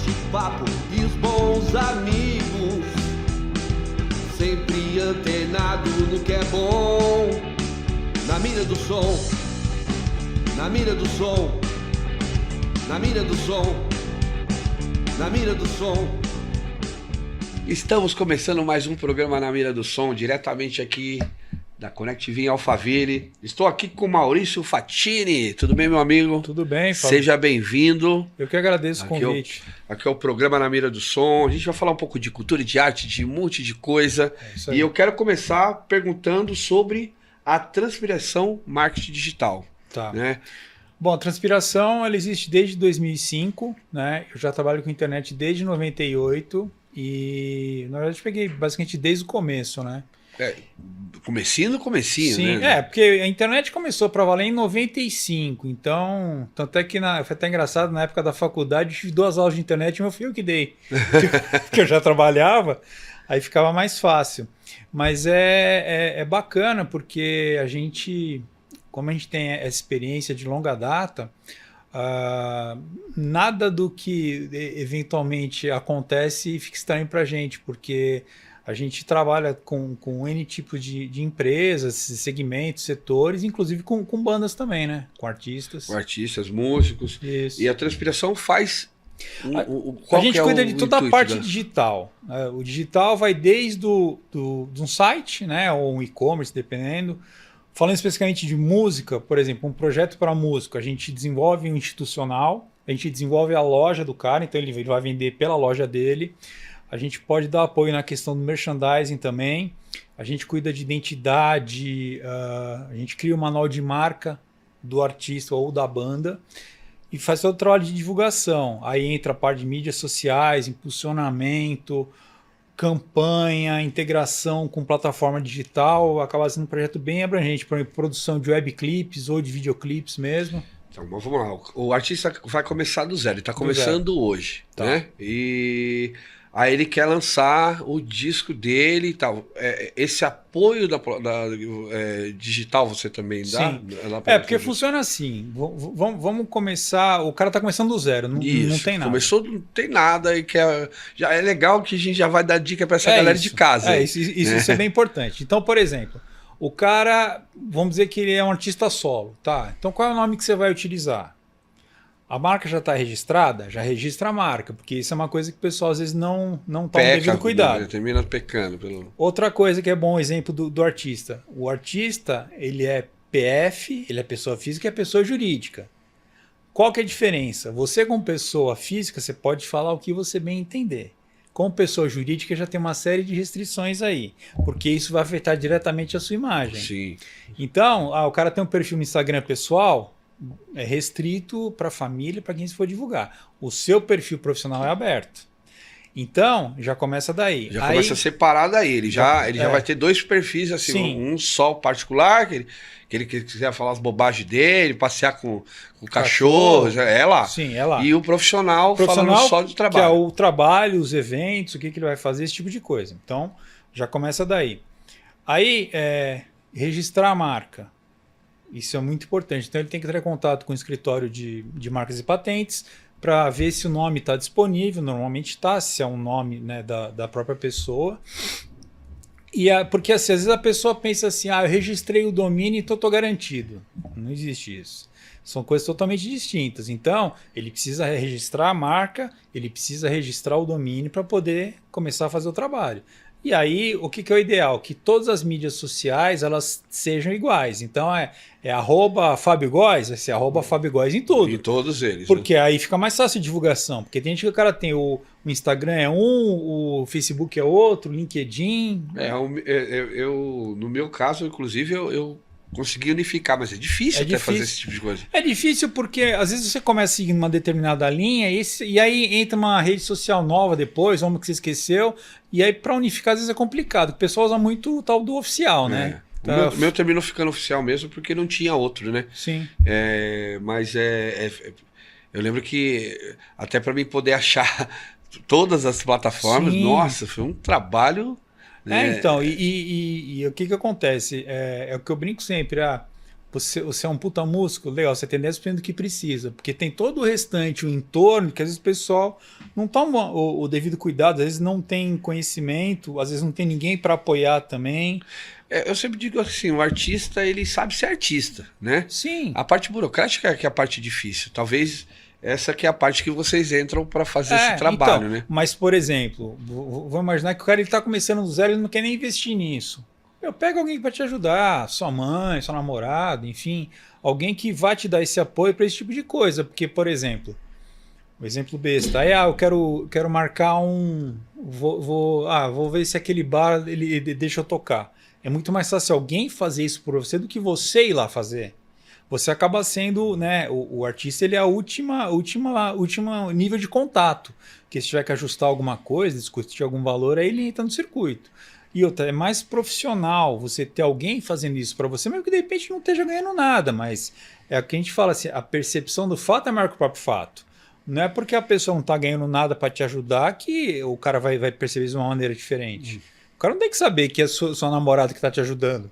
bate-papo e os bons amigos, sempre antenado no que é bom. Na mira do som, na mira do som, na mira do som, na mira do som. Estamos começando mais um programa Na Mira do Som, diretamente aqui da Connect TV em Alphaville. Estou aqui com Maurício Fatini. Tudo bem, meu amigo? Tudo bem, Fábio. Seja bem-vindo. Eu que agradeço o convite. Aqui é o programa Na Mira do Som. A gente vai falar um pouco de cultura, de arte, de um monte de coisa. Isso aí. E eu quero começar perguntando sobre a Transpiração Marketing Digital. Tá. Né? Bom, a Transpiração ela existe desde 2005, né? Eu já trabalho com internet desde 98 e, na verdade, peguei basicamente desde o começo, né? Comecinho, Sim, né? porque a internet começou para valer em 95, então, tanto é que foi até engraçado, na época da faculdade, eu tive 2 aulas de internet, meu filho que dei, porque eu já trabalhava, aí ficava mais fácil. Mas é bacana, porque a gente, como a gente tem essa experiência de longa data, nada do que eventualmente acontece fica estranho para a gente, porque a gente trabalha com N tipos de empresas, segmentos, setores, inclusive com bandas também, né? Com artistas. Com artistas, músicos. Isso. E a Transpiração faz... a gente cuida de toda a parte digital. O digital vai desde de um site, né? Ou um e-commerce, dependendo. Falando especificamente de música, por exemplo, um projeto para músico, a gente desenvolve um institucional, a gente desenvolve a loja do cara, então ele vai vender pela loja dele. A gente pode dar apoio na questão do merchandising também. A gente cuida de identidade, a gente cria um manual de marca do artista ou da banda e faz todo o trabalho de divulgação. Aí entra a parte de mídias sociais, impulsionamento, campanha, integração com plataforma digital. Acaba sendo um projeto bem abrangente, por exemplo, produção de webclips ou de videoclips mesmo. Então, vamos lá. O artista vai começar do zero, ele está começando hoje, tá, né? E aí ele quer lançar o disco dele e tal. Esse apoio digital você também dá? Sim. Porque funciona assim. Vamos começar. O cara está começando do zero, não tem nada. Começou, não tem nada e quer. Já é legal que a gente já vai dar dica para essa galera de casa. Isso é bem importante. Então, por exemplo, o cara, vamos dizer que ele é um artista solo, tá? Então, qual é o nome que você vai utilizar? A marca já está registrada? Já registra a marca, porque isso é uma coisa que o pessoal às vezes não toma devido cuidado. Né? Termina pecando. Outra coisa que é bom, exemplo do artista. O artista, ele é PF, ele é pessoa física e é pessoa jurídica. Qual que é a diferença? Você como pessoa física, você pode falar o que você bem entender. Como pessoa jurídica já tem uma série de restrições aí, porque isso vai afetar diretamente a sua imagem. Sim. Então, o cara tem um perfil no Instagram pessoal, é restrito para a família, para quem se for divulgar. O seu perfil profissional é aberto. Então, já começa daí. Já começa a separar daí. Ele já vai ter 2 perfis, assim, um só particular, que ele quiser falar as bobagens dele, passear com o cachorro, é lá. Sim, é lá. E o profissional falando só de trabalho. Que é o trabalho, os eventos, o que ele vai fazer, esse tipo de coisa. Então, já começa daí. Aí, registrar a marca. Isso é muito importante. Então ele tem que entrar em contato com o escritório de marcas e patentes para ver se o nome está disponível. Normalmente está, se é um nome, né, da própria pessoa. Porque assim, às vezes a pessoa pensa assim, eu registrei o domínio, então estou garantido. Não existe isso. São coisas totalmente distintas. Então, ele precisa registrar a marca, ele precisa registrar o domínio para poder começar a fazer o trabalho. E aí, o que é o ideal? Que todas as mídias sociais elas sejam iguais. Então, @Fábio Góes, vai ser @Fábio Góes em tudo. Em todos eles. Porque aí fica mais fácil a divulgação. Porque tem gente que o cara tem o Instagram é o Facebook é outro, o LinkedIn. No meu caso, inclusive, eu consegui unificar, mas é difícil fazer esse tipo de coisa. É difícil porque às vezes você começa seguindo uma determinada linha e aí entra uma rede social nova depois, uma que você esqueceu, e aí para unificar às vezes é complicado. O pessoal usa muito o tal do oficial, né? O meu terminou ficando oficial mesmo porque não tinha outro, né? Sim. Mas eu lembro que até para mim poder achar todas as plataformas, Sim. Nossa, foi um trabalho... Então, e o que acontece? É o que eu brinco sempre, você é um puta músico, legal, você tem 10% do que precisa, porque tem todo o restante, o entorno, que às vezes o pessoal não toma o devido cuidado, às vezes não tem conhecimento, às vezes não tem ninguém para apoiar também. Eu sempre digo assim, o artista, ele sabe ser artista, né? Sim. A parte burocrática é que é a parte difícil. Talvez essa que é a parte que vocês entram para fazer esse trabalho, então, né? Mas, por exemplo, vou imaginar que o cara está começando do zero, ele não quer nem investir nisso. Pega alguém para te ajudar, sua mãe, seu namorado, enfim, alguém que vai te dar esse apoio para esse tipo de coisa. Porque, por exemplo, um exemplo besta, aí eu quero marcar vou ver se aquele bar ele deixa eu tocar. É muito mais fácil alguém fazer isso por você do que você ir lá fazer. Você acaba sendo, né, o artista, ele é a última nível de contato. Porque se tiver que ajustar alguma coisa, discutir algum valor, aí ele entra no circuito. E outra, é mais profissional você ter alguém fazendo isso para você, mesmo que de repente não esteja ganhando nada, mas é o que a gente fala assim, a percepção do fato é maior que o próprio fato. Não é porque a pessoa não está ganhando nada para te ajudar que o cara vai perceber isso de uma maneira diferente. O cara não tem que saber que é sua namorada que está te ajudando.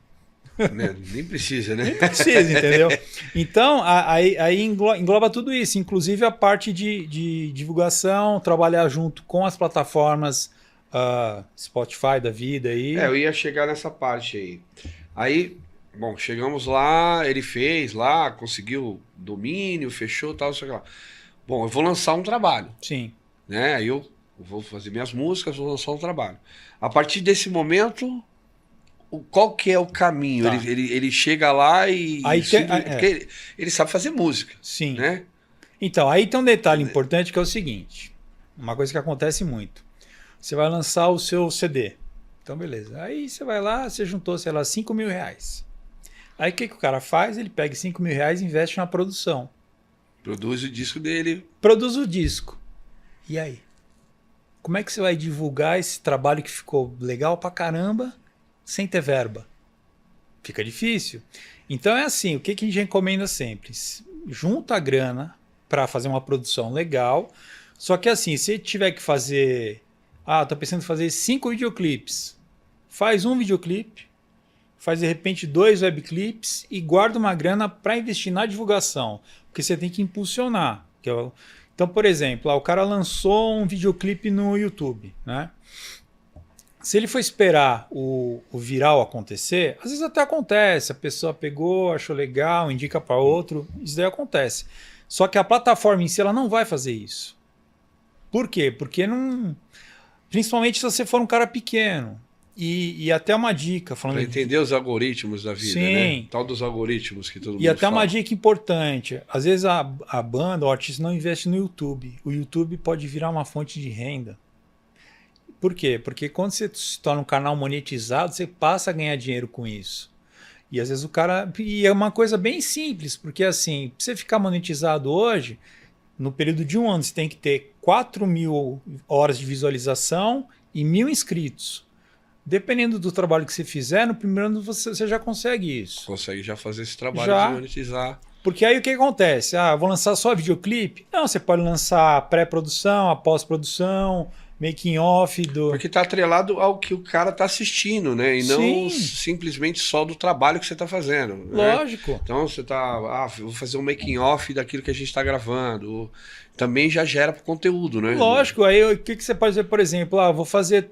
Nem precisa, né? Nem precisa, entendeu? Então, aí engloba tudo isso, inclusive a parte de divulgação, trabalhar junto com as plataformas Spotify da vida aí. Eu ia chegar nessa parte aí. Aí, bom, chegamos lá, ele fez lá, conseguiu domínio, fechou, tal, sei lá. Bom, eu vou lançar um trabalho. Sim. Né? Aí eu vou fazer minhas músicas, vou lançar um trabalho. A partir desse momento, qual que é o caminho? Tá. Ele chega lá e... porque ele sabe fazer música. Sim. Né? Então, aí tem um detalhe importante que é o seguinte. Uma coisa que acontece muito. Você vai lançar o seu CD. Então, beleza. Aí você vai lá, você juntou, sei lá, 5 mil reais. Aí o que o cara faz? Ele pega 5 mil reais e investe na produção. Produz o disco dele. Produz o disco. E aí? Como é que você vai divulgar esse trabalho que ficou legal pra caramba sem ter verba? Fica difícil. Então é assim, o que a gente recomenda sempre? Junta a grana para fazer uma produção legal. Só que assim, se tiver que fazer... tô pensando em fazer 5 videoclipes. Faz um videoclipe, faz de repente 2 webclips e guarda uma grana para investir na divulgação. Porque você tem que impulsionar. Então, por exemplo, o cara lançou um videoclipe no YouTube, né? Se ele for esperar o viral acontecer, às vezes até acontece, a pessoa pegou, achou legal, indica para outro, isso daí acontece. Só que a plataforma em si ela não vai fazer isso. Por quê? Porque não... Principalmente se você for um cara pequeno. E até uma dica... Para entender os algoritmos da vida, sim, né? Tal dos algoritmos que todo mundo fala. E até fala. uma dica importante. Às vezes a banda, o artista não investe no YouTube. O YouTube pode virar uma fonte de renda. Por quê? Porque quando você se torna um canal monetizado, você passa a ganhar dinheiro com isso. E às vezes o cara... E é uma coisa bem simples, porque assim, pra você ficar monetizado hoje, no período de um ano, você tem que ter 4 mil horas de visualização e 1.000 inscritos. Dependendo do trabalho que você fizer, no primeiro ano você já consegue isso. Consegue já fazer esse trabalho de monetizar. Porque aí o que acontece? Vou lançar só videoclipe? Não, você pode lançar pré-produção, a pós-produção, making off do... Porque está atrelado ao que o cara está assistindo, né? E não simplesmente só do trabalho que você está fazendo. Lógico. Né? Então você está... vou fazer um making off daquilo que a gente está gravando. Também já gera conteúdo, né? Lógico. Aí o que você pode fazer, por exemplo? Vou fazer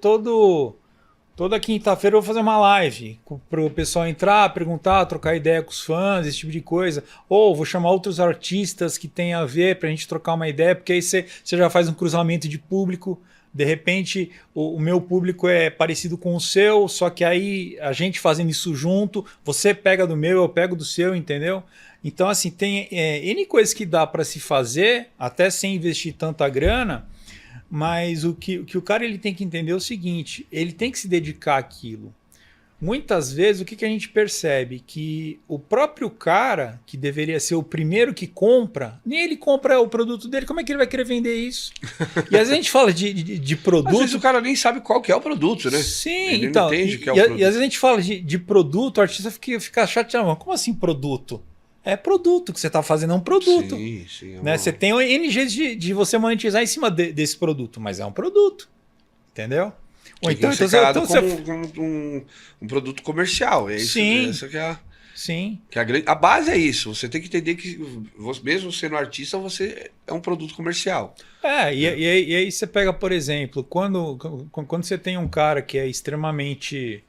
toda quinta-feira eu vou fazer uma live para o pessoal entrar, perguntar, trocar ideia com os fãs, esse tipo de coisa. Ou vou chamar outros artistas que tem a ver para a gente trocar uma ideia, porque aí você já faz um cruzamento de público. De repente, o meu público é parecido com o seu, só que aí a gente fazendo isso junto, você pega do meu, eu pego do seu, entendeu? Então, assim, tem N coisas que dá para se fazer, até sem investir tanta grana, mas o que o cara ele tem que entender é o seguinte, ele tem que se dedicar àquilo. Muitas vezes, o que a gente percebe? Que o próprio cara, que deveria ser o primeiro que compra, nem ele compra o produto dele, como é que ele vai querer vender isso? E às vezes a gente fala de produto... Às vezes o cara nem sabe qual que é o produto, né? Sim, ele então... não entende o que é o produto. E às vezes a gente fala de produto, o artista fica chateado. Como assim produto? É produto que você está fazendo, é um produto. Sim. Né? Você tem N jeitos de você monetizar em cima desse produto, mas é um produto. Entendeu? Ou então, como um produto comercial. É isso, sim. Essa que é sim. Que a base é isso. Você tem que entender que, mesmo sendo artista, você é um produto comercial. E aí você pega, por exemplo, quando você tem um cara que é extremamente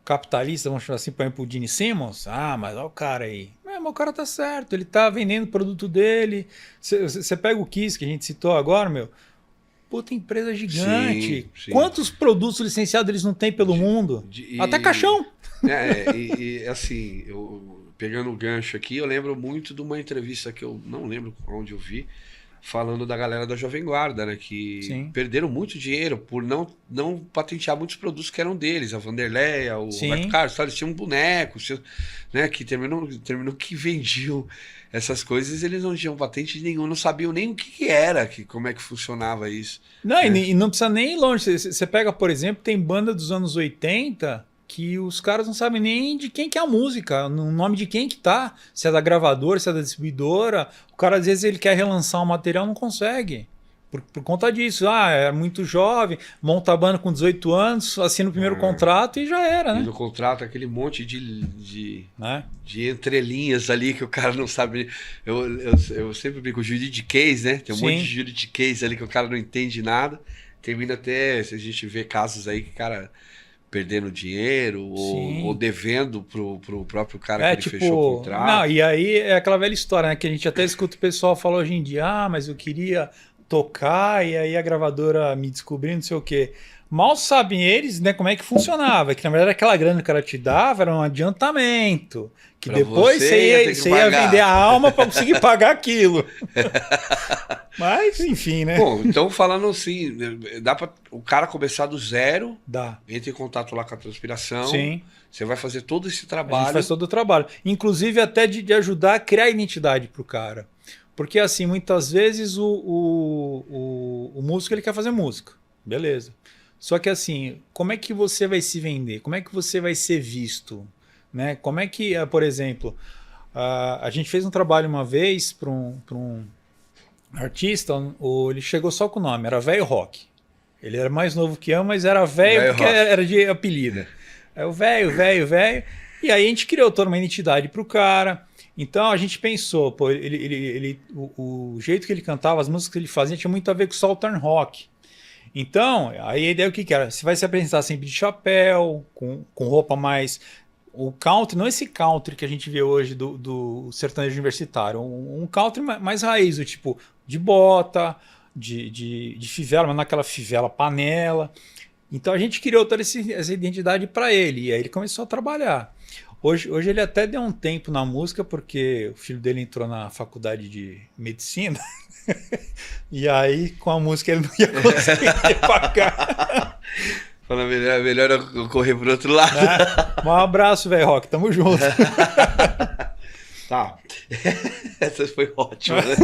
capitalista, vamos chamar assim, por exemplo, o Gene Simmons, mas olha o cara aí. Mas o cara tá certo, ele tá vendendo o produto dele. Você pega o Kiss, que a gente citou agora, meu. Puta empresa gigante. Sim. Quantos produtos licenciados eles não têm pelo mundo? Até caixão. Assim, pegando o gancho aqui, eu lembro muito de uma entrevista que eu não lembro onde eu vi, falando da galera da Jovem Guarda, né? Que perderam muito dinheiro por não patentear muitos produtos que eram deles. A Vanderleia, o Roberto Carlos, eles tinham bonecos, né? Que terminou que vendiam essas coisas, eles não tinham patente nenhuma, não sabiam nem o que era, como é que funcionava isso. Não, né? E não precisa nem ir longe. Você pega, por exemplo, tem banda dos anos 80 que os caras não sabem nem de quem que é a música, no nome de quem que tá, se é da gravadora, se é da distribuidora. O cara, às vezes, ele quer relançar um material, não consegue. Por conta disso. É muito jovem, monta a banda com 18 anos, assina o primeiro contrato e já era, né? E no contrato, aquele monte de entrelinhas ali que o cara não sabe. Eu sempre brinco com o juridiquês, né? Tem um monte de juridiquês ali que o cara não entende nada. Termina até, se a gente vê casos aí que o cara perdendo dinheiro ou devendo pro próprio cara que ele fechou o contrato. Não, e aí é aquela velha história, né? Que a gente até escuta o pessoal falar hoje em dia, mas eu queria tocar e aí a gravadora me descobriu, não sei o quê. Mal sabem eles, né, como é que funcionava, que na verdade aquela grana que o cara te dava era um adiantamento, que pra depois você ia vender a alma para conseguir pagar aquilo. Mas, enfim, né? Bom, então falando assim, dá para o cara começar do zero, entra em contato lá com a Transpiração, você vai fazer todo esse trabalho. A gente faz todo o trabalho, inclusive até de ajudar a criar identidade pro cara. Porque assim, muitas vezes o músico ele quer fazer música, beleza. Só que assim, como é que você vai se vender? Como é que você vai ser visto? Né? Como é que, por exemplo, a gente fez um trabalho uma vez para um artista, ele chegou só com o nome, era Velho Rock. Ele era mais novo que eu, mas era velho porque era de apelido. É o velho. E aí a gente criou toda uma identidade para o cara. Então a gente pensou, pô, o jeito que ele cantava, as músicas que ele fazia tinha muito a ver com Southern Rock. Então, aí a ideia o que era? Você vai se apresentar sempre de chapéu, com roupa mais... O country, não esse country que a gente vê hoje do sertanejo universitário, um country mais raiz, o tipo de bota, de fivela, mas naquela fivela panela. Então a gente criou toda essa identidade para ele, e aí ele começou a trabalhar. Hoje ele até deu um tempo na música, porque o filho dele entrou na faculdade de medicina, e aí com a música ele não ia conseguir pagar. Fala, melhor eu correr pro outro lado. Um abraço, velho Rock, tamo junto. Tá, essa foi ótima, né?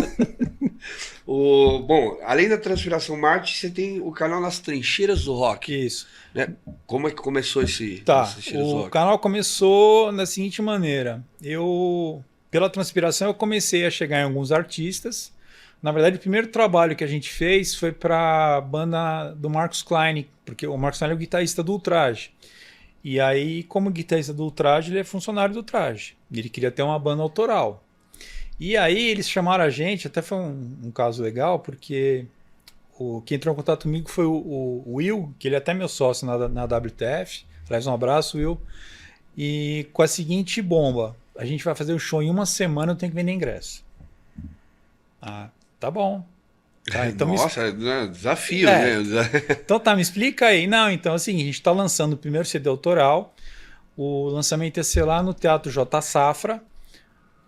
Bom, além da Transpiração Marte, você tem o canal Nas Trincheiras do Rock. Isso. Né? Como é que começou o canal começou da seguinte maneira. Pela Transpiração, eu comecei a chegar em alguns artistas. Na verdade, o primeiro trabalho que a gente fez foi para a banda do Marcos Klein, porque o Marcos Klein é o guitarrista do Ultraje. E aí, como guitarrista do Ultraje, ele é funcionário do Ultraje. Ele queria ter uma banda autoral. E aí eles chamaram a gente, até foi um caso legal, porque quem entrou em contato comigo foi o Will, que ele é até meu sócio na WTF. Traz um abraço, Will. E com a seguinte bomba: a gente vai fazer o show em uma semana, eu tenho que vender ingresso. Tá bom. Tá, então nossa, desafio, né? Então me explica aí. Não, então é o seguinte, a gente está lançando o primeiro CD autoral, o lançamento ia ser lá no Teatro J. Safra,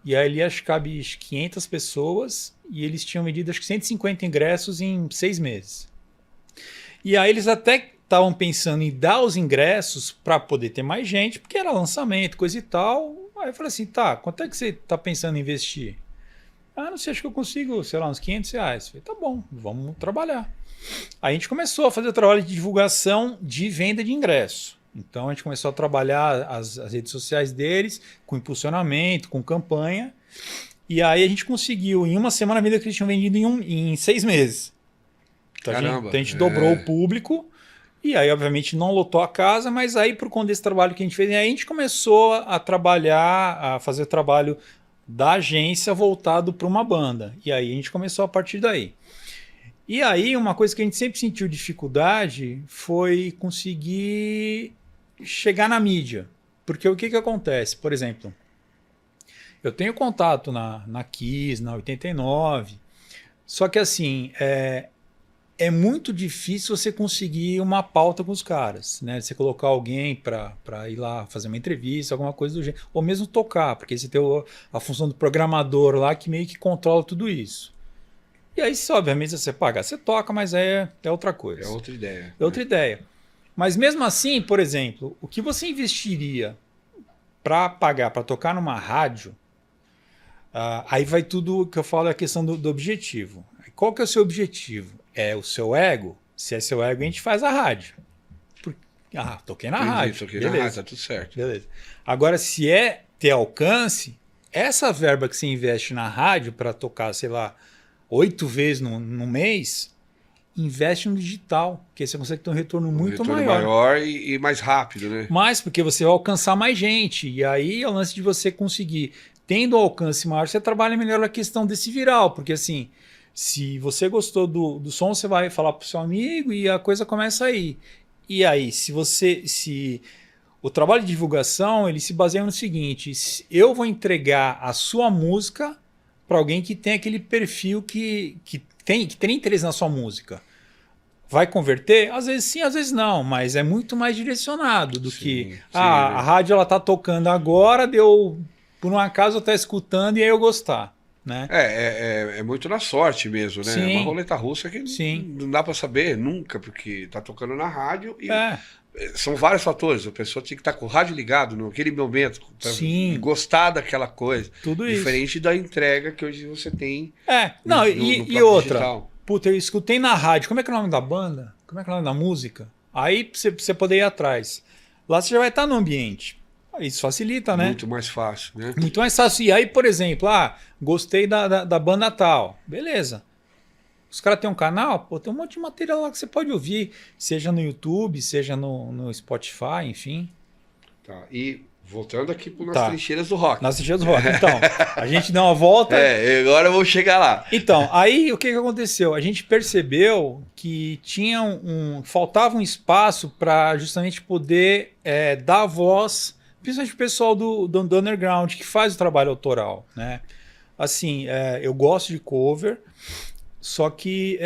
e aí ali acho que cabe 500 pessoas, e eles tinham vendido acho que 150 ingressos em 6 meses. E aí eles até estavam pensando em dar os ingressos para poder ter mais gente, porque era lançamento, coisa e tal. Aí eu falei assim, quanto é que você está pensando em investir? Não sei, acho que eu consigo, sei lá, uns R$500. Falei, tá bom, vamos trabalhar. Aí a gente começou a fazer o trabalho de divulgação de venda de ingresso. Então a gente começou a trabalhar as redes sociais deles, com impulsionamento, com campanha. E aí a gente conseguiu, em uma semana, a venda que eles tinham vendido em 6 meses. Então a gente dobrou o público. E aí, obviamente, não lotou a casa, mas aí, por conta desse trabalho que a gente fez, aí a gente começou a trabalhar, a fazer trabalho da agência voltado para uma banda. E aí a gente começou a partir daí. E aí, uma coisa que a gente sempre sentiu dificuldade foi conseguir chegar na mídia. Porque o que acontece? Por exemplo, eu tenho contato na Kiss, na 89, só que assim, é muito difícil você conseguir uma pauta com os caras, né? Você colocar alguém para ir lá fazer uma entrevista, alguma coisa do gênero, ou mesmo tocar, porque você tem a função do programador lá que meio que controla tudo isso. E aí, obviamente, você paga, você toca, mas é outra coisa. É outra ideia. É outra ideia. Mas mesmo assim, por exemplo, o que você investiria para pagar, para tocar numa rádio, aí vai tudo que eu falo, é a questão do objetivo. Qual que é o seu objetivo? É o seu ego? Se é seu ego, a gente faz a rádio. Toquei na rádio. Toquei na rádio, tá tudo certo. Beleza. Agora, se é ter alcance, essa verba que você investe na rádio para tocar, sei lá, 8 vezes no mês, investe no digital, porque você consegue ter um retorno muito maior e mais rápido, né? Mais, porque você vai alcançar mais gente. E aí é o lance de você conseguir, tendo alcance maior, você trabalha melhor a questão desse viral, porque assim, se você gostou do som, você vai falar pro seu amigo e a coisa começa aí. E aí, se o trabalho de divulgação, ele se baseia no seguinte: eu vou entregar a sua música para alguém que tem aquele perfil que tem interesse na sua música. Vai converter? Às vezes sim, às vezes não, mas é muito mais direcionado do que a rádio ela tá tocando agora, por um acaso eu tá escutando e aí eu gostar. Né? É muito na sorte mesmo, né? Sim. Uma roleta russa que não dá para saber nunca, porque tá tocando na rádio e são vários fatores. A pessoa tinha que estar com o rádio ligado naquele momento, pra gostar daquela coisa. Tudo isso. Diferente da entrega que hoje você tem. E outra. Digital. Puta, eu escutei na rádio. Como é que é o nome da banda? Como é que é o nome da música? Aí você poder ir atrás. Lá você já vai estar no ambiente. Isso facilita, né? Muito mais fácil, né? Muito mais fácil. E aí, por exemplo, gostei da banda tal. Beleza. Os caras têm um canal, tem um monte de material lá que você pode ouvir, seja no YouTube, seja no Spotify, enfim. Tá, e voltando aqui para nas trincheiras do rock. Nas trincheiras do rock. Então, a gente dá uma volta. Agora eu vou chegar lá. Então, aí o que aconteceu? A gente percebeu que faltava um espaço para justamente poder dar voz, principalmente o pessoal do underground, que faz o trabalho autoral, né? Assim, eu gosto de cover, só que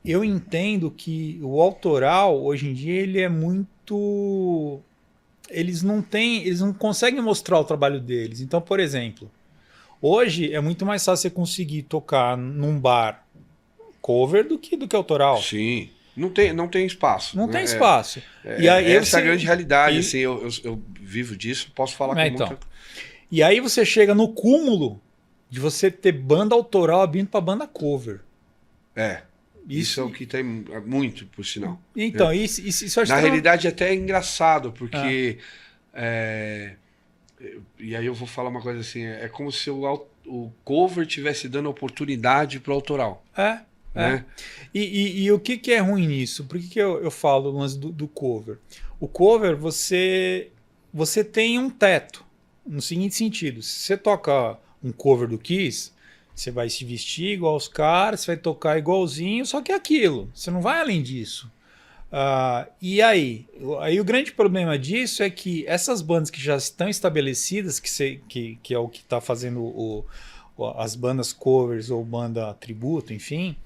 eu entendo que o autoral, hoje em dia, ele é muito... Eles não conseguem mostrar o trabalho deles. Então, por exemplo, hoje é muito mais fácil você conseguir tocar num bar cover do que autoral. Sim. Não tem espaço. Não tem espaço. E aí essa é a grande realidade. Assim, eu vivo disso, posso falar com muita... E aí você chega no cúmulo de você ter banda autoral abrindo para banda cover. Isso é o que tem muito, por sinal. Então, isso acho na realidade é até engraçado, porque... e aí eu vou falar uma coisa assim, é como se o cover estivesse dando oportunidade para o autoral. Né? E o que é ruim nisso? Por que eu falo o lance do cover? O cover, você tem um teto, no seguinte sentido: se você toca um cover do Kiss, você vai se vestir igual os caras, você vai tocar igualzinho, só que é aquilo, você não vai além disso. E aí o grande problema disso é que essas bandas que já estão estabelecidas, que é o que está fazendo as bandas covers ou banda tributo, enfim,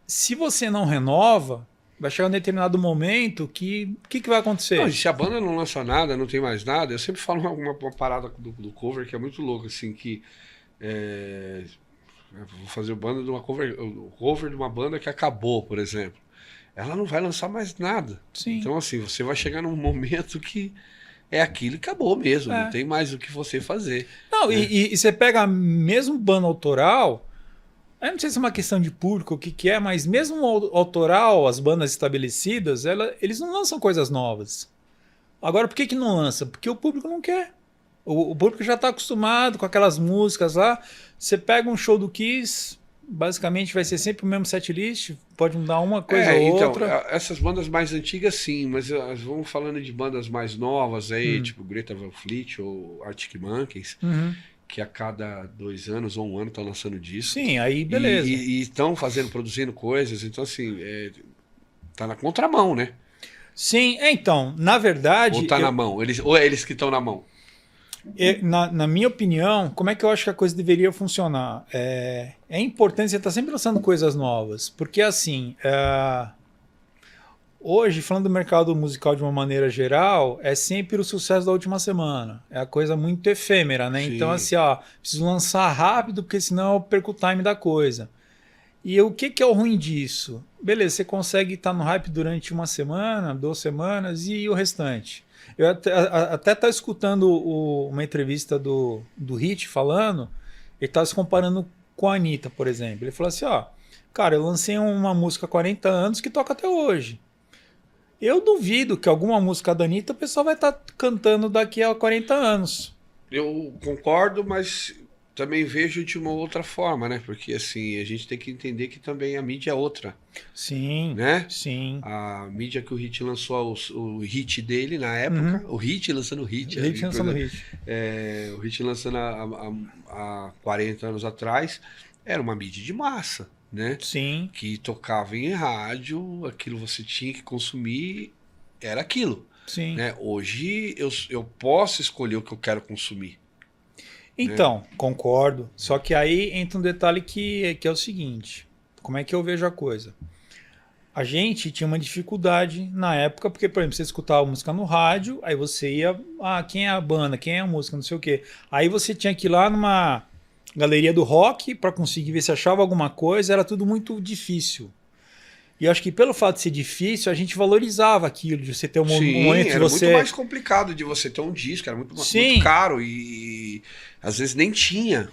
se você não renova, vai chegar um determinado momento que o que vai acontecer? Não, se a banda não lança nada, não tem mais nada, eu sempre falo uma parada do cover que é muito louca, assim, que vou fazer o cover de uma banda que acabou, por exemplo. Ela não vai lançar mais nada. Sim. Então, assim, você vai chegar num momento que é aquilo e acabou mesmo, não tem mais o que você fazer. Não, e você pega mesmo banda autoral, eu não sei se é uma questão de público, o que é, mas mesmo autoral, as bandas estabelecidas, eles não lançam coisas novas. Agora, por que não lança? Porque o público não quer. O público já está acostumado com aquelas músicas lá. Você pega um show do Kiss, basicamente vai ser sempre o mesmo setlist, pode mudar uma coisa ou outra. Então, essas bandas mais antigas sim, mas vamos falando de bandas mais novas aí, tipo Greta Van Fleet ou Arctic Monkeys, que a cada 2 anos ou 1 ano estão lançando disco. Sim, aí beleza. E estão produzindo coisas, então assim, tá na contramão, né? Sim, então, na verdade... Ou tá na mão, ou é eles que estão na mão? Na minha opinião, como é que eu acho que a coisa deveria funcionar? É importante você estar sempre lançando coisas novas, porque assim, hoje, falando do mercado musical de uma maneira geral, é sempre o sucesso da última semana. É a coisa muito efêmera, né? Sim. Então assim, preciso lançar rápido, porque senão eu perco o time da coisa. E o que é o ruim disso? Beleza, você consegue estar no hype durante 1 semana, 2 semanas e o restante. Eu até estava escutando uma entrevista do Hit falando, ele estava se comparando com a Anitta, por exemplo. Ele falou assim, cara, eu lancei uma música há 40 anos que toca até hoje. Eu duvido que alguma música da Anitta o pessoal vai estar cantando daqui a 40 anos. Eu concordo, mas também vejo de uma outra forma, né? Porque assim, a gente tem que entender que também a mídia é outra. Sim, né? Sim. A mídia que o Hit lançou, o hit dele na época, o Hit lançando o Hit. O Hit lançando o Hit. O Hit lançando há 40 anos atrás, era uma mídia de massa, né? Sim. Que tocava em rádio, aquilo você tinha que consumir, era aquilo. Sim. Né? Hoje eu posso escolher o que eu quero consumir. Então, concordo. Só que aí entra um detalhe que é o seguinte. Como é que eu vejo a coisa? A gente tinha uma dificuldade na época, porque, por exemplo, você escutava música no rádio, aí você ia, quem é a banda, quem é a música, não sei o quê. Aí você tinha que ir lá numa galeria do rock para conseguir ver se achava alguma coisa, era tudo muito difícil. E eu acho que pelo fato de ser difícil, a gente valorizava aquilo, de você ter um momento de você... Era muito mais complicado de você ter um disco, era muito caro e às vezes nem tinha.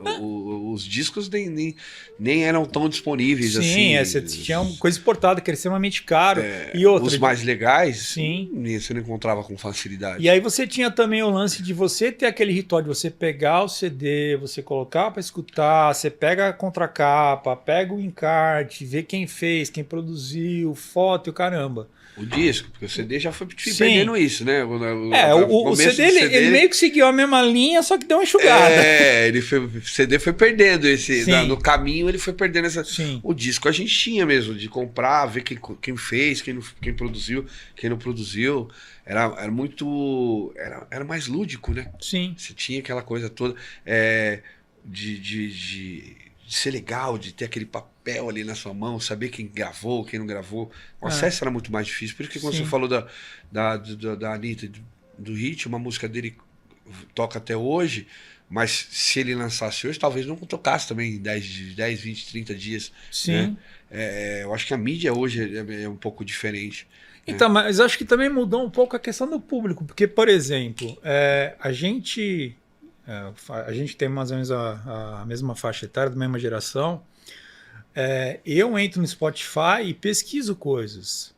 Os discos nem eram tão disponíveis assim. Sim, você tinha uma coisa exportada que era extremamente caro. E outra, os mais legais, você não encontrava com facilidade. E aí você tinha também o lance de você ter aquele ritual de você pegar o CD, você colocar para escutar, você pega a contracapa, pega o encarte, vê quem fez, quem produziu, foto e o caramba. O disco, porque o CD já foi perdendo isso, né? O CD, ele meio que seguiu a mesma linha, só que deu uma enxugada. O CD foi perdendo no caminho, ele foi perdendo essa. Sim. O disco a gente tinha mesmo, de comprar, ver quem fez, quem produziu, quem não produziu. Era muito. Era mais lúdico, né? Sim. Você tinha aquela coisa toda de ser legal, de ter aquele papel ali na sua mão, saber quem gravou, quem não gravou. O acesso era muito mais difícil. Por isso que quando você falou da Anitta, do Hit, uma música dele toca até hoje, mas se ele lançasse hoje, talvez não tocasse também em 10, 20, 30 dias. Sim. Né? Eu acho que a mídia hoje é um pouco diferente. Então, mas acho que também mudou um pouco a questão do público, porque, por exemplo, a gente tem mais ou menos a mesma faixa etária, da mesma geração. Eu entro no Spotify e pesquiso coisas.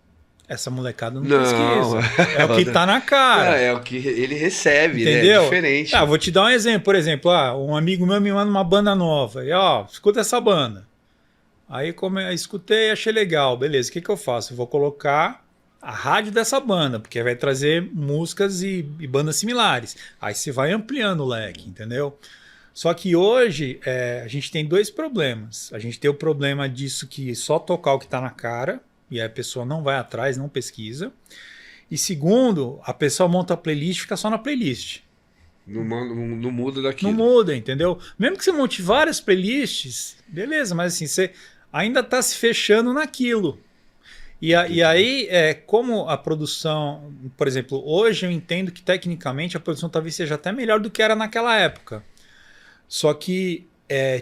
Essa molecada não pesquisa. É o que tá na cara. É o que ele recebe, entendeu? Né? É diferente. Vou te dar um exemplo. Por exemplo, um amigo meu me manda uma banda nova. E, escuta essa banda. Aí, como eu escutei, achei legal. Beleza, o que eu faço? Eu vou colocar a rádio dessa banda, porque vai trazer músicas e bandas similares. Aí você vai ampliando o leque, entendeu? Só que hoje a gente tem 2 problemas. A gente tem o problema disso que só tocar o que está na cara, e aí a pessoa não vai atrás, não pesquisa. E segundo, a pessoa monta a playlist e fica só na playlist. Não muda daquilo. Não muda, entendeu? Mesmo que você monte várias playlists, beleza, mas assim, você ainda está se fechando naquilo. E aí, como a produção, por exemplo, hoje eu entendo que tecnicamente a produção talvez seja até melhor do que era naquela época. Só que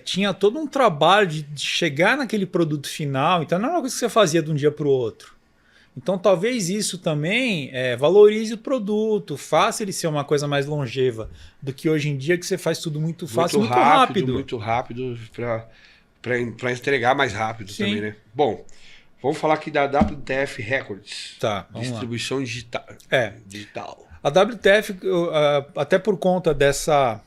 tinha todo um trabalho de chegar naquele produto final, então não é uma coisa que você fazia de um dia para o outro. Então talvez isso também valorize o produto, faça ele ser uma coisa mais longeva do que hoje em dia, que você faz tudo muito fácil, muito rápido. Muito rápido para entregar mais rápido. Sim. Também, né? Bom, vamos falar aqui da WTF Records. Tá, distribuição digital. A WTF, até por conta dessa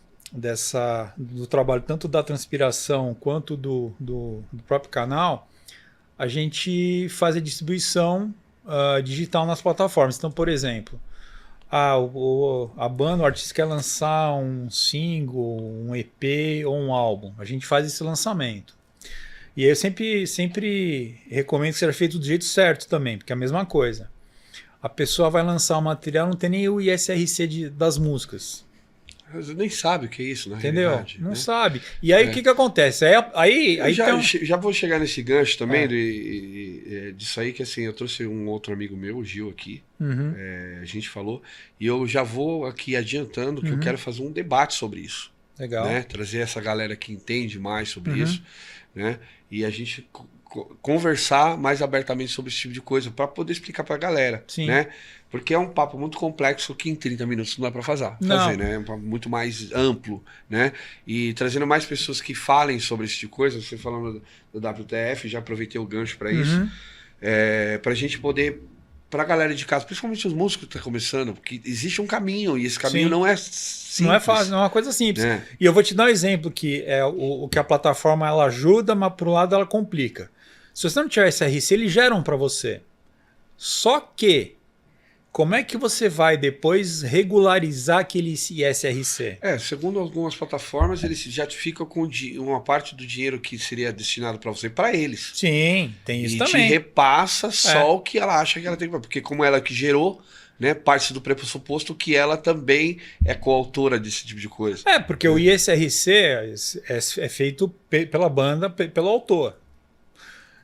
do trabalho tanto da Transpiração quanto do próprio canal, a gente faz a distribuição digital nas plataformas. Então, por exemplo, a banda, o artista quer lançar um single, um EP ou um álbum. A gente faz esse lançamento. E aí eu sempre recomendo que seja feito do jeito certo também, porque é a mesma coisa. A pessoa vai lançar um material, não tem nem o ISRC das músicas. Você nem sabe o que é isso, na Entendeu? realidade. Não né? sabe. E aí o que acontece? Aí já vou chegar nesse gancho também disso aí, que assim, eu trouxe um outro amigo meu, o Gil, aqui. A gente falou. E eu já vou aqui adiantando que eu quero fazer um debate sobre isso. Legal. Né? Trazer essa galera que entende mais sobre isso. Né? E a gente conversar mais abertamente sobre esse tipo de coisa para poder explicar para a galera. Sim. Né? Porque é um papo muito complexo que em 30 minutos não dá para fazer, né? É um papo muito mais amplo, né? E trazendo mais pessoas que falem sobre esse tipo de coisa, você falando do WTF, já aproveitei o gancho para isso, para a gente poder, para a galera de casa, principalmente os músicos que estão começando, porque existe um caminho e esse caminho não é simples. Não é fácil, não é uma coisa simples. E eu vou te dar um exemplo que é o que a plataforma ela ajuda, mas por um lado ela complica. Se você não tiver SRC, eles geram para você. Só que como é que você vai depois regularizar aquele ISRC? Segundo algumas plataformas, eles já ficam com uma parte do dinheiro que seria destinado para você, para eles. Sim, tem isso e também. E te repassa só o que ela acha que ela tem que... Porque como ela que gerou, né, parte do pressuposto que ela também é coautora desse tipo de coisa. Porque o ISRC é feito pela banda, pelo autor.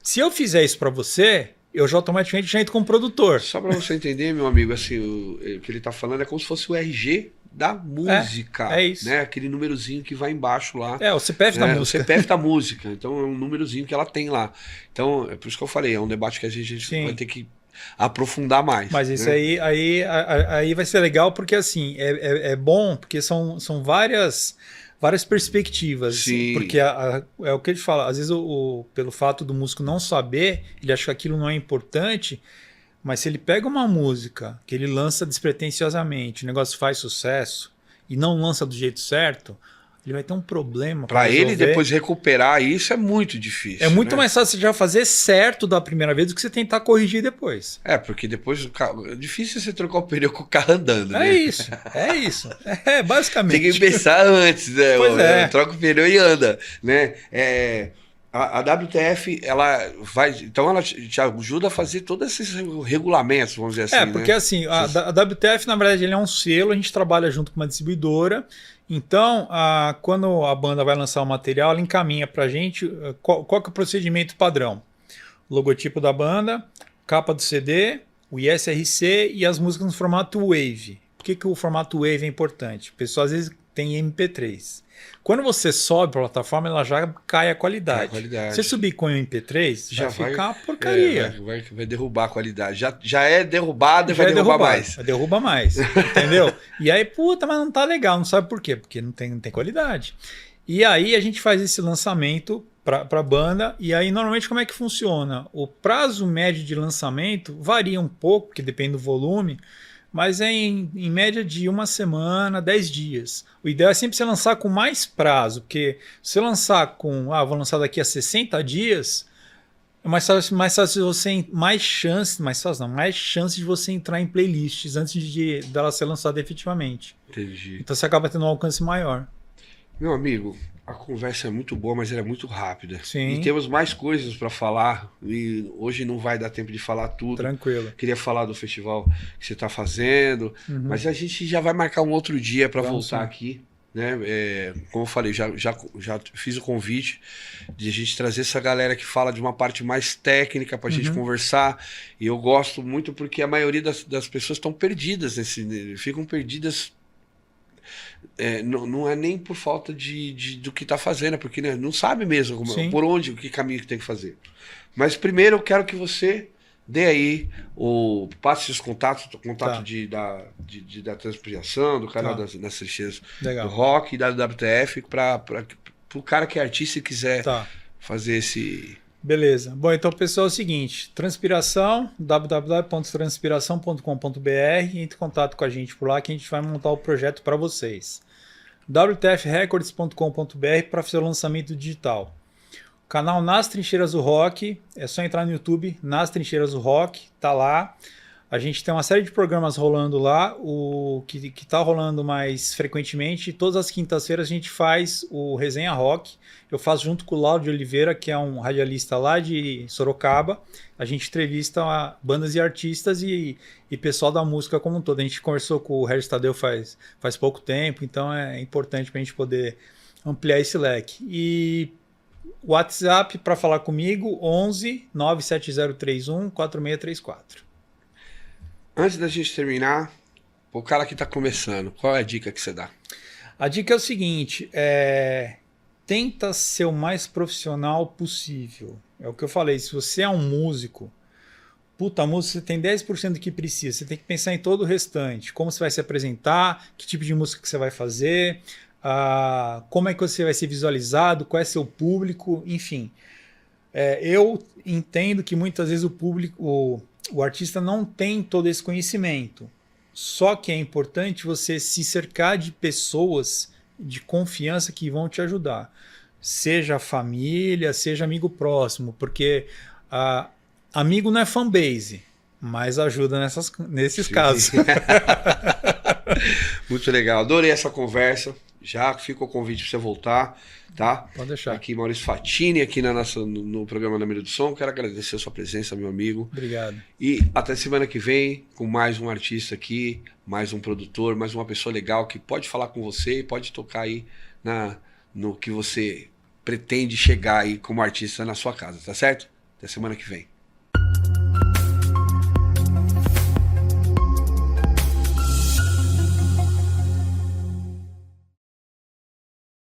Se eu fizer isso para você... eu já automaticamente já entro como produtor. Só para você entender, meu amigo, assim, o que ele está falando é como se fosse o RG da música. É isso. Né? Aquele númerozinho que vai embaixo lá. O CPF da música. O CPF da música. Então é um númerozinho que ela tem lá. Então, é por isso que eu falei, é um debate que a gente vai ter que aprofundar mais. Mas isso aí vai ser legal porque assim, é bom porque são várias perspectivas. Sim. Porque é o que ele fala. Às vezes, pelo fato do músico não saber, ele acha que aquilo não é importante, mas se ele pega uma música que ele lança despretensiosamente, o negócio faz sucesso e não lança do jeito certo, ele vai ter um problema. Para ele depois recuperar isso é muito difícil. É muito mais fácil você já fazer certo da primeira vez do que você tentar corrigir depois. Porque depois o carro... é difícil você trocar o pneu com o carro andando, né? É isso. Basicamente. Tem que pensar antes, né? Pois troca o pneu e anda, né? A WTF, ela vai... Então ela te ajuda a fazer todos esses regulamentos, vamos dizer assim. Porque assim, a WTF, na verdade, ele é um selo, a gente trabalha junto com uma distribuidora. Então, quando a banda vai lançar o material, ela encaminha para a gente qual que é o procedimento padrão. Logotipo da banda, capa do CD, o ISRC e as músicas no formato Wave. Por que o formato Wave é importante? O pessoal às vezes tem MP3. Quando você sobe para a plataforma, ela já cai a qualidade. Se você subir com MP3, já vai ficar uma porcaria. Vai derrubar a qualidade. Já é derrubada, vai derrubar mais. Derruba mais, entendeu? E aí, mas não tá legal, não sabe por quê? Porque não tem qualidade. E aí a gente faz esse lançamento para a banda, e aí normalmente como é que funciona? O prazo médio de lançamento varia um pouco, porque depende do volume, mas é em média de 1 semana, 10 dias. O ideal é sempre você lançar com mais prazo, porque se você lançar vou lançar daqui a 60 dias, é mais fácil você mais chance de você entrar em playlists antes dela ser lançada efetivamente. Entendi. Então você acaba tendo um alcance maior. Meu amigo, a conversa é muito boa, mas ela é muito rápida. Sim. E temos mais coisas para falar. E hoje não vai dar tempo de falar tudo. Tranquilo. Queria falar do festival que você está fazendo. Mas a gente já vai marcar um outro dia para voltar aqui. Né? Como eu falei, já fiz o convite de a gente trazer essa galera que fala de uma parte mais técnica para a gente conversar. E eu gosto muito porque a maioria das pessoas estão perdidas ficam perdidas. Não é nem por falta do que está fazendo, porque né, não sabe mesmo por onde, que caminho que tem que fazer. Mas primeiro eu quero que você dê aí, passe os contatos, da Transpiração, do canal das Trincheiras do Rock e da WTF, para o cara que é artista e quiser fazer esse... Beleza. Bom, então, pessoal, é o seguinte, Transpiração, www.transpiração.com.br, entre em contato com a gente por lá que a gente vai montar o projeto para vocês. wtfrecords.com.br para fazer o lançamento digital. O canal Nas Trincheiras do Rock, é só entrar no YouTube, Nas Trincheiras do Rock, tá lá. A gente tem uma série de programas rolando lá, o que está rolando mais frequentemente. Todas as quintas-feiras a gente faz o Resenha Rock. Eu faço junto com o Lauro de Oliveira, que é um radialista lá de Sorocaba. A gente entrevista bandas e artistas e pessoal da música como um todo. A gente conversou com o Regis Tadeu faz pouco tempo, então é importante para a gente poder ampliar esse leque. E o WhatsApp para falar comigo, 11 97031 4634. Antes da gente terminar, o cara que está começando, qual é a dica que você dá? A dica é o seguinte, tenta ser o mais profissional possível. É o que eu falei, se você é um músico, a música você tem 10% do que precisa, você tem que pensar em todo o restante, como você vai se apresentar, que tipo de música que você vai fazer, como é que você vai ser visualizado, qual é seu público, enfim. Eu entendo que muitas vezes o artista não tem todo esse conhecimento. Só que é importante você se cercar de pessoas de confiança que vão te ajudar. Seja família, seja amigo próximo, porque amigo não é fanbase, mas ajuda nesses casos. Muito legal, adorei essa conversa. Já fica o convite para você voltar, tá? Pode deixar. Aqui Maurício Fatini, aqui no programa Na Mira do Som. Quero agradecer a sua presença, meu amigo. Obrigado. E até semana que vem, com mais um artista aqui, mais um produtor, mais uma pessoa legal que pode falar com você e pode tocar aí no que você pretende chegar aí como artista na sua casa, tá certo? Até semana que vem.